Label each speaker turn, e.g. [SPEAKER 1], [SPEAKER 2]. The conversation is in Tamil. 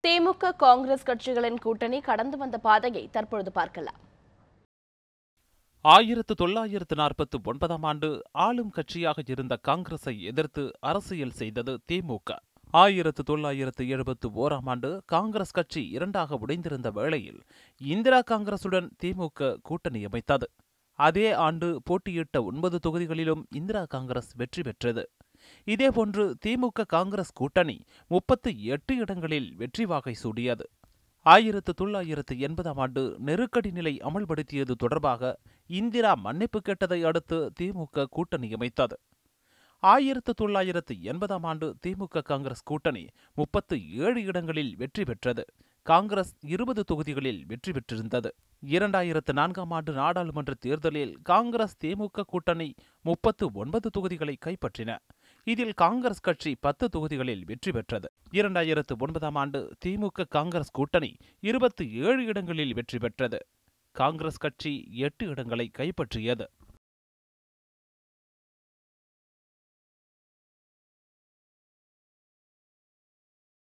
[SPEAKER 1] திமுக காங்கிரஸ் கட்சிகளின் கூட்டணி கடந்து வந்த பாதையை தற்பொழுது பார்க்கலாம்.
[SPEAKER 2] 1949ஆம் ஆண்டு ஆளும் கட்சியாக இருந்த காங்கிரஸை எதிர்த்து அரசியல் செய்தது திமுக. 1971ஆம் ஆண்டு காங்கிரஸ் கட்சி இரண்டாக உடைந்திருந்த வேளையில் இந்திரா காங்கிரசுடன் திமுக கூட்டணி அமைத்தது. அதே ஆண்டு போட்டியிட்ட 9 தொகுதிகளிலும் இந்திரா காங்கிரஸ் வெற்றி பெற்றது. இதேபோன்று திமுக காங்கிரஸ் கூட்டணி 38 இடங்களில் வெற்றி வாகை சூடியது. 1980ஆம் ஆண்டு நெருக்கடி நிலை அமல்படுத்தியது தொடர்பாக இந்திரா மன்னிப்பு கேட்டதை அடுத்து திமுக கூட்டணி அமைத்தது. 1980ஆம் ஆண்டு திமுக காங்கிரஸ் கூட்டணி 37 இடங்களில் வெற்றி பெற்றது. காங்கிரஸ் 20 தொகுதிகளில் வெற்றி பெற்றிருந்தது. 2004ஆம் ஆண்டு நாடாளுமன்ற தேர்தலில் காங்கிரஸ் திமுக கூட்டணி 39 தொகுதிகளை கைப்பற்றின. இதில் காங்கிரஸ் கட்சி 10 தொகுதிகளில் வெற்றி பெற்றது. 2009ஆம் ஆண்டு திமுக காங்கிரஸ் கூட்டணி 27 இடங்களில் வெற்றி பெற்றது. காங்கிரஸ் கட்சி 8 இடங்களை கைப்பற்றியது.